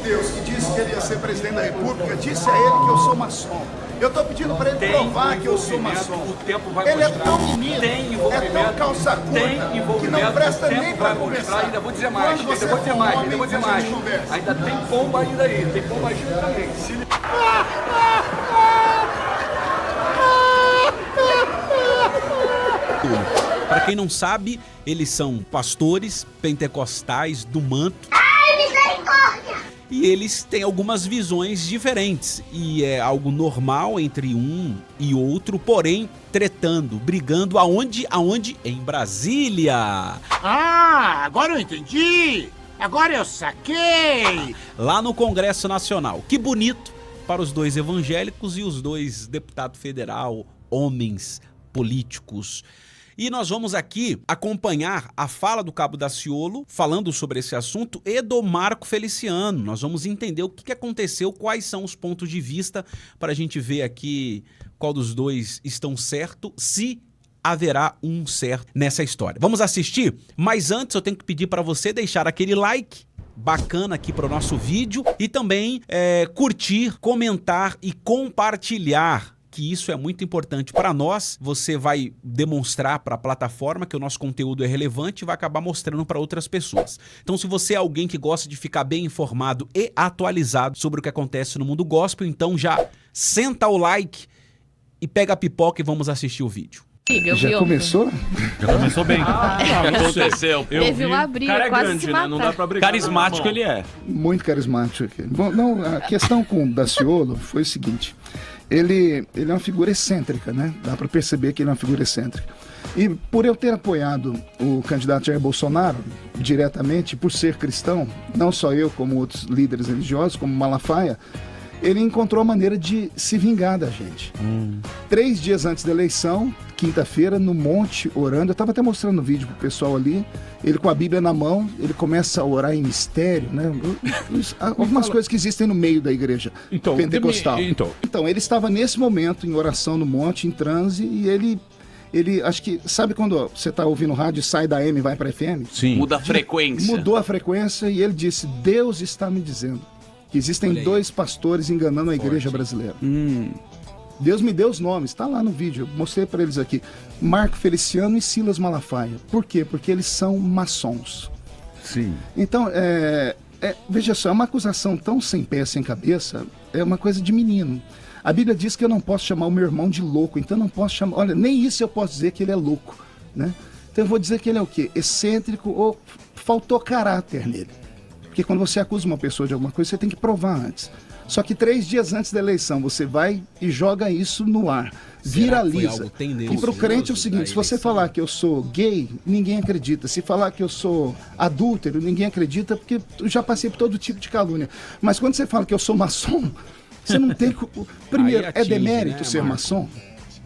Deus, que disse que ele ia ser presidente da República, disse a ele que eu sou maçom. Eu estou pedindo para ele provar que eu sou maçom. O tempo vai ele mostrar. É tão menino, é tão calça curta, que não presta nem para conversar. Ainda vou dizer mais, ainda vou dizer mais. Ainda tem pomba ainda aí, tem pomba ainda também. Para quem não sabe, eles são pastores pentecostais do manto. Ai, misericórdia! E eles têm algumas visões diferentes. E é algo normal entre um e outro, porém tretando, brigando aonde? Aonde? Em Brasília. Ah, agora eu entendi! Agora eu saquei! Lá no Congresso Nacional. Que bonito para os dois evangélicos e os dois deputados federal, homens políticos. E nós vamos aqui acompanhar a fala do Cabo Daciolo falando sobre esse assunto e do Marco Feliciano. Nós vamos entender o que aconteceu, quais são os pontos de vista para a gente ver aqui qual dos dois estão certo, se haverá um certo nessa história. Vamos assistir? Mas antes eu tenho que pedir para você deixar aquele like bacana aqui para o nosso vídeo e também curtir, comentar e compartilhar, que isso é muito importante para nós. Você vai demonstrar para a plataforma que o nosso conteúdo é relevante e vai acabar mostrando para outras pessoas. Então, se você é alguém que gosta de ficar bem informado e atualizado sobre o que acontece no mundo gospel, então já senta o like e pega a pipoca e vamos assistir o vídeo. Já começou? Já começou bem. O que aconteceu? Teve uma briga, cara é quase grande, se né? matar. Não dá pra brigar. Carismático ele é. Muito carismático aqui. Bom, não, a questão com o Daciolo foi o seguinte. Ele é uma figura excêntrica, né? Dá para perceber que ele é uma figura excêntrica. E por eu ter apoiado o candidato Jair Bolsonaro diretamente, por ser cristão, não só eu, como outros líderes religiosos, como Malafaia, ele encontrou a maneira de se vingar da gente. 3 dias antes da eleição, quinta-feira, no monte, orando, eu estava até mostrando o vídeo pro pessoal ali, ele com a Bíblia na mão, ele começa a orar em mistério, né? Algumas coisas que existem no meio da igreja pentecostal. Então, ele estava nesse momento em oração no monte, em transe, e ele acho que, sabe quando você está ouvindo rádio, sai da AM e vai para FM? Sim. Muda a frequência. Mudou a frequência e ele disse, Deus está me dizendo que existem 2 pastores enganando a igreja brasileira. Deus me deu os nomes, está lá no vídeo, eu mostrei para eles aqui. Marco Feliciano e Silas Malafaia. Por quê? Porque eles são maçons. Sim. Então, veja só, é uma acusação tão sem pé, sem cabeça, é uma coisa de menino. A Bíblia diz que eu não posso chamar o meu irmão de louco, então eu não posso chamar... Olha, nem isso eu posso dizer que ele é louco, né? Então eu vou dizer que ele é o quê? Excêntrico ou faltou caráter nele. Porque quando você acusa uma pessoa de alguma coisa, você tem que provar antes. Só que 3 dias antes da eleição, você vai e joga isso no ar. Viraliza. E para o crente é o seguinte, se você falar que eu sou gay, ninguém acredita. Se falar que eu sou adúltero, ninguém acredita, porque eu já passei por todo tipo de calúnia. Mas quando você fala que eu sou maçom, você não tem... Primeiro, é demérito ser maçom?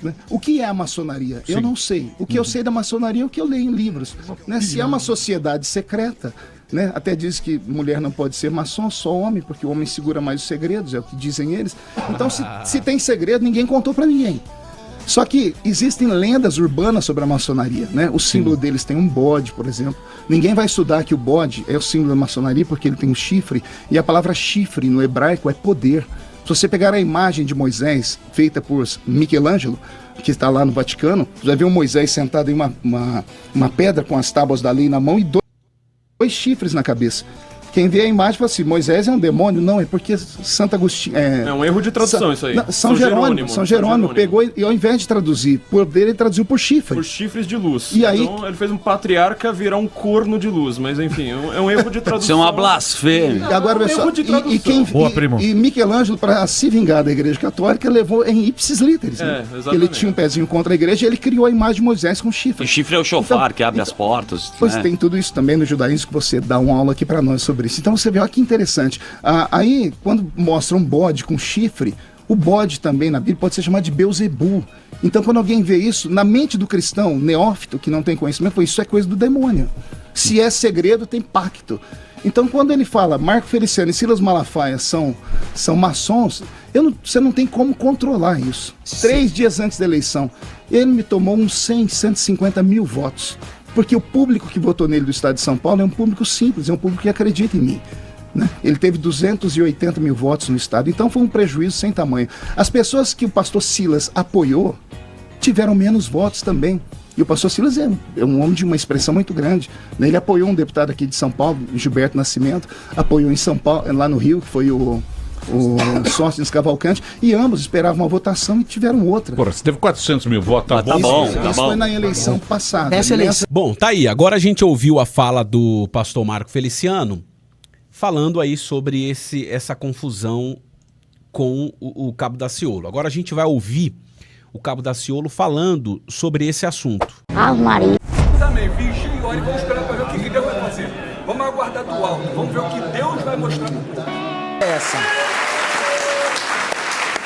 Né? O que é a maçonaria? Eu não sei. O que eu sei da maçonaria é o que eu leio em livros. Né? Se é uma sociedade secreta... Né? Até diz que mulher não pode ser maçom, só homem, porque o homem segura mais os segredos, é o que dizem eles. Então, se tem segredo, ninguém contou para ninguém. Só que existem lendas urbanas sobre a maçonaria, né? O símbolo deles tem um bode, por exemplo. Ninguém vai estudar que o bode é o símbolo da maçonaria porque ele tem um chifre, e a palavra chifre no hebraico é poder. Se você pegar a imagem de Moisés, feita por Michelangelo, que está lá no Vaticano, você vai ver um Moisés sentado em uma pedra com as tábuas da lei na mão e 2 chifres na cabeça. Quem vê a imagem fala assim, Moisés é um demônio? Não, é porque Santo Agostinho... É um erro de tradução isso aí. Não, São Jerônimo pegou e ao invés de traduzir por dele, ele traduziu por chifre. Por chifres de luz. E aí, então ele fez um patriarca virar um corno de luz, mas enfim, é um erro de tradução. Isso é uma blasfêmia. Agora, pessoal, e Michelangelo, para se vingar da igreja católica, levou em ipsis literis. Né? Ele tinha um pezinho contra a igreja e ele criou a imagem de Moisés com chifre. O chifre é o chofar que abre as portas. Pois tem tudo isso também no judaísmo, que você dá uma aula aqui para nós sobre isso. Então você vê, olha que interessante. Aí, quando mostra um bode com chifre, o bode também na Bíblia pode ser chamado de Beuzebu. Então, quando alguém vê isso, na mente do cristão neófito, que não tem conhecimento, isso é coisa do demônio. Se é segredo, tem pacto. Então, quando ele fala Marco Feliciano e Silas Malafaia são maçons, você não tem como controlar isso. 3 dias antes da eleição, ele me tomou uns 150 mil votos. Porque o público que votou nele do estado de São Paulo é um público simples, é um público que acredita em mim. né? Ele teve 280 mil votos no estado, então foi um prejuízo sem tamanho. As pessoas que o pastor Silas apoiou tiveram menos votos também. E o pastor Silas é um homem de uma expressão muito grande, né? Ele apoiou um deputado aqui de São Paulo, Gilberto Nascimento, apoiou em São Paulo, lá no Rio, que foi o Sóstenes Cavalcante, e ambos esperavam uma votação e tiveram outra. Porra, você teve 400 mil votos, tá bom? Isso foi na eleição passada. Bom, tá aí. Agora a gente ouviu a fala do pastor Marco Feliciano falando aí sobre essa confusão com o Cabo Daciolo. Agora a gente vai ouvir o Cabo Daciolo falando sobre esse assunto. Também, vigia e olha, vamos esperar para ver o que Deus vai fazer. Vamos aguardar do alto, vamos ver o que Deus vai mostrar pro povo. Essa?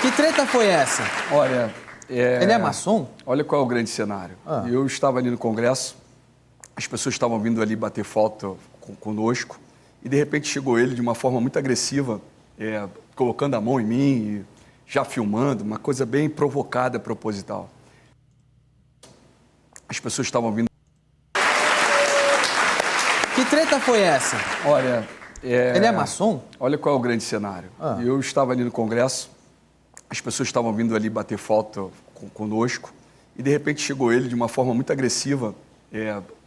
Que treta foi essa? Olha, Ele é maçom? olha qual é o grande cenário. Eu estava ali no Congresso, as pessoas estavam vindo ali bater foto conosco, e de repente chegou ele de uma forma muito agressiva, colocando a mão em mim, e já filmando, uma coisa bem provocada, proposital. As pessoas estavam vindo... Que treta foi essa? Olha, Ele é maçom? olha qual é o grande cenário. Eu estava ali no Congresso, as pessoas estavam vindo ali bater foto conosco, e de repente chegou ele de uma forma muito agressiva,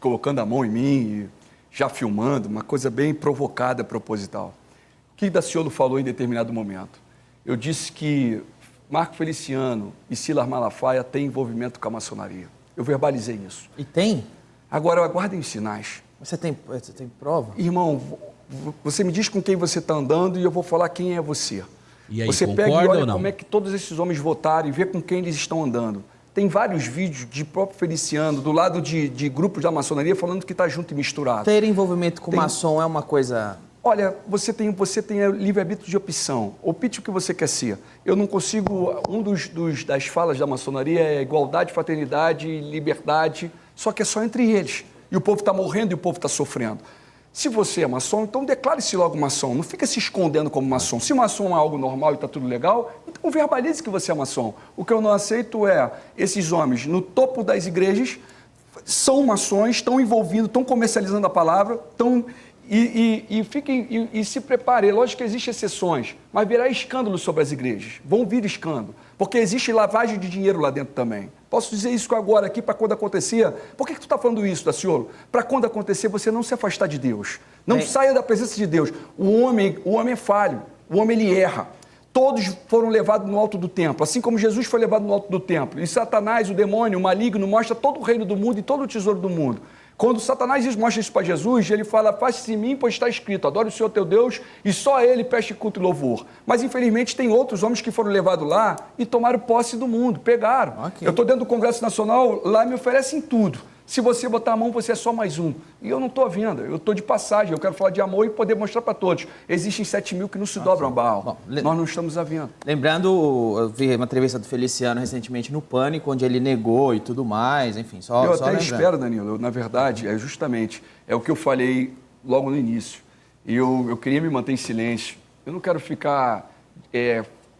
colocando a mão em mim, e já filmando, uma coisa bem provocada, proposital. O que Daciolo falou em determinado momento? Eu disse que Marco Feliciano e Silas Malafaia têm envolvimento com a maçonaria. Eu verbalizei isso. E tem? Agora, aguardem os sinais. Você tem prova? Irmão, você me diz com quem você está andando e eu vou falar quem é você. E aí, você pega e concorda ou olha não? como é que todos esses homens votaram e vê com quem eles estão andando. Tem vários vídeos de próprio Feliciano, do lado de grupos da maçonaria, falando que está junto e misturado. Ter envolvimento com maçom é uma coisa... Olha, você tem livre-arbítrio de opção. Opte o que você quer ser. Eu não consigo... das falas da maçonaria é igualdade, fraternidade, liberdade, só que é só entre eles. E o povo está morrendo e o povo está sofrendo. Se você é maçom, então declare-se logo maçom. Não fica se escondendo como maçom. Se maçom é algo normal e está tudo legal, então verbalize que você é maçom. O que eu não aceito é esses homens no topo das igrejas são maçons, estão envolvidos, estão comercializando a palavra, estão... E se preparem. Lógico que existem exceções, mas virá escândalo sobre as igrejas. Vão vir escândalo, porque existe lavagem de dinheiro lá dentro também. Posso dizer isso agora aqui para quando acontecer? Por que tu está falando isso, Daciolo? Para quando acontecer você não se afastar de Deus. Não saia da presença de Deus. O homem é falho, o homem ele erra. Todos foram levados no alto do templo, assim como Jesus foi levado no alto do templo. E Satanás, o demônio, o maligno, mostra todo o reino do mundo e todo o tesouro do mundo. Quando Satanás mostra isso para Jesus, ele fala, faça-se em mim, pois está escrito, adore o Senhor teu Deus e só a ele preste culto e louvor. Mas infelizmente tem outros homens que foram levados lá e tomaram posse do mundo, pegaram. Okay. Eu estou dentro do Congresso Nacional, lá me oferecem tudo. Se você botar a mão, você é só mais um. E eu não estou à venda, eu estou de passagem, eu quero falar de amor e poder mostrar para todos. Existem 7 mil que não se dobram a Baal. Bom, nós não estamos à venda. Lembrando, eu vi uma entrevista do Feliciano recentemente no Pânico, onde ele negou e tudo mais, enfim, só Eu até lembrando. espero, Danilo, na verdade, é o que eu falei logo no início. E eu queria me manter em silêncio. Eu não quero ficar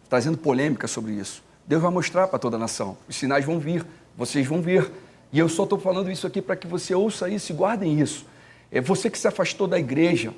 trazendo polêmica sobre isso. Deus vai mostrar para toda a nação. Os sinais vão vir, vocês vão ver. E eu só estou falando isso aqui para que você ouça isso e guardem isso. Você que se afastou da igreja,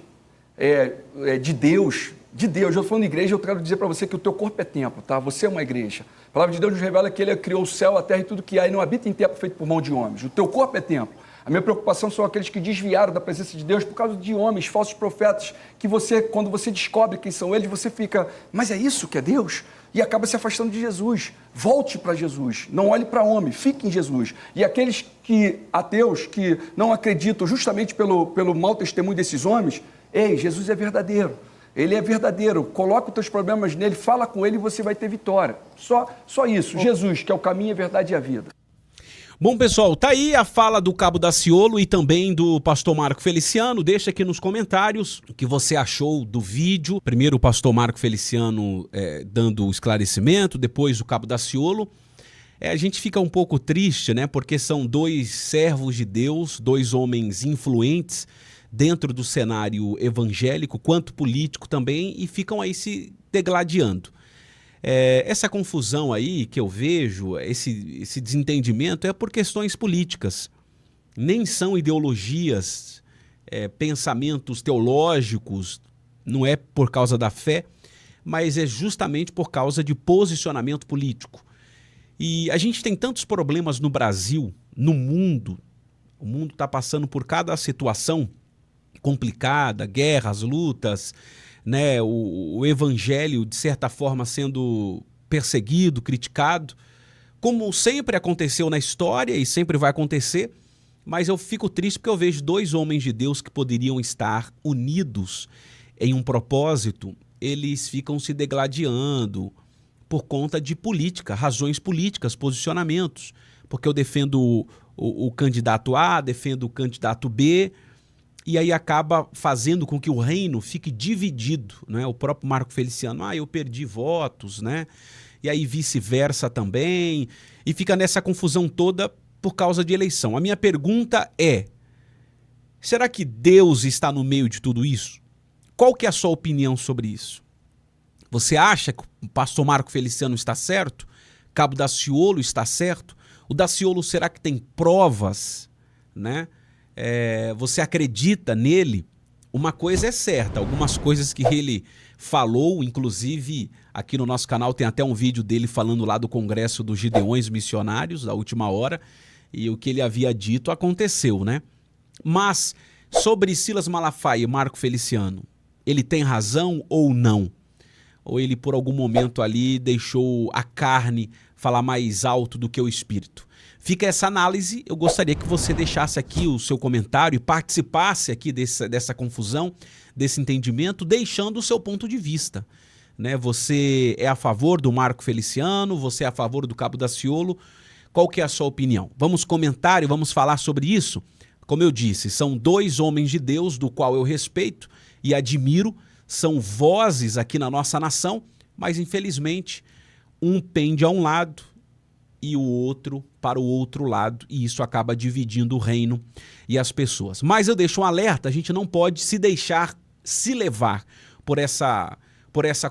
de Deus, eu estou falando de igreja, eu quero dizer para você que o teu corpo é templo, tá? Você é uma igreja. A palavra de Deus nos revela que Ele criou o céu, a terra e tudo que há, e não habita em templo feito por mão de homens. O teu corpo é templo. A minha preocupação são aqueles que desviaram da presença de Deus por causa de homens, falsos profetas, que quando você descobre quem são eles, você fica, mas é isso que é Deus? E acaba se afastando de Jesus. Volte para Jesus, não olhe para homem, fique em Jesus. E aqueles ateus que não acreditam justamente pelo mau testemunho desses homens, Jesus é verdadeiro. Ele é verdadeiro, coloca os teus problemas nele, fala com ele e você vai ter vitória. Só isso, Jesus, que é o caminho, a verdade e a vida. Bom, pessoal, tá aí a fala do Cabo Daciolo e também do pastor Marco Feliciano. Deixa aqui nos comentários o que você achou do vídeo. Primeiro o pastor Marco Feliciano dando o esclarecimento, depois o Cabo Daciolo. A gente fica um pouco triste, né? Porque são 2 servos de Deus, 2 homens influentes dentro do cenário evangélico, quanto político também, e ficam aí se degladiando. Essa confusão aí que eu vejo, esse desentendimento é por questões políticas. Nem são ideologias, pensamentos teológicos, não é por causa da fé, mas é justamente por causa de posicionamento político. E a gente tem tantos problemas no Brasil, no mundo, o mundo está passando por cada situação complicada, guerras, lutas, né? O evangelho, de certa forma, sendo perseguido, criticado, como sempre aconteceu na história e sempre vai acontecer, mas eu fico triste porque eu vejo dois homens de Deus que poderiam estar unidos em um propósito, eles ficam se degladiando por conta de política, razões políticas, posicionamentos, porque eu defendo o candidato A, defendo o candidato B, e aí acaba fazendo com que o reino fique dividido, né? O próprio Marco Feliciano, eu perdi votos, né? E aí vice-versa também, e fica nessa confusão toda por causa de eleição. A minha pergunta é, será que Deus está no meio de tudo isso? Qual que é a sua opinião sobre isso? Você acha que o pastor Marco Feliciano está certo? Cabo Daciolo está certo? O Daciolo, será que tem provas, né? Você acredita nele? Uma coisa é certa, algumas coisas que ele falou, inclusive aqui no nosso canal tem até um vídeo dele falando lá do Congresso dos Gideões Missionários, da última hora, e o que ele havia dito aconteceu, né? Mas sobre Silas Malafaia e Marco Feliciano, ele tem razão ou não? Ou ele por algum momento ali deixou a carne falar mais alto do que o espírito? Fica essa análise, eu gostaria que você deixasse aqui o seu comentário e participasse aqui dessa confusão, desse entendimento, deixando o seu ponto de vista, né? Você é a favor do Marco Feliciano? Você é a favor do Cabo Daciolo? Qual que é a sua opinião? Vamos comentar e vamos falar sobre isso? Como eu disse, são dois homens de Deus do qual eu respeito e admiro, são vozes aqui na nossa nação, mas infelizmente um pende a um lado e o outro para o outro lado, e isso acaba dividindo o reino e as pessoas. Mas eu deixo um alerta, a gente não pode se deixar se levar por essa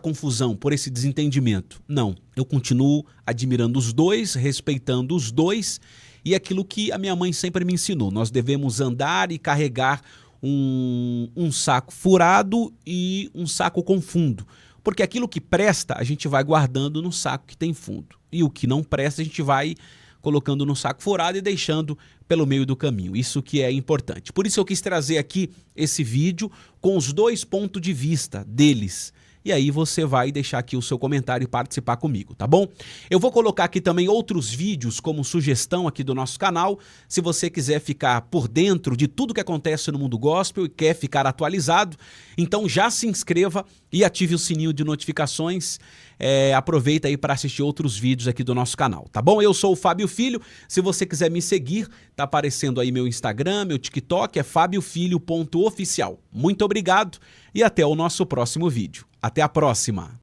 confusão, por esse desentendimento. Não, eu continuo admirando os dois, respeitando os dois, e aquilo que a minha mãe sempre me ensinou, nós devemos andar e carregar um saco furado e um saco com fundo, porque aquilo que presta a gente vai guardando no saco que tem fundo, e o que não presta a gente vai colocando no saco furado e deixando pelo meio do caminho. Isso que é importante. Por isso eu quis trazer aqui esse vídeo com os dois pontos de vista deles. E aí você vai deixar aqui o seu comentário e participar comigo, tá bom? Eu vou colocar aqui também outros vídeos como sugestão aqui do nosso canal. Se você quiser ficar por dentro de tudo que acontece no mundo gospel e quer ficar atualizado, então já se inscreva e ative o sininho de notificações. Aproveita aí para assistir outros vídeos aqui do nosso canal, tá bom? Eu sou o Fábio Filho, se você quiser me seguir, tá aparecendo aí meu Instagram, meu TikTok, é fabiofilho.oficial. Muito obrigado e até o nosso próximo vídeo. Até a próxima!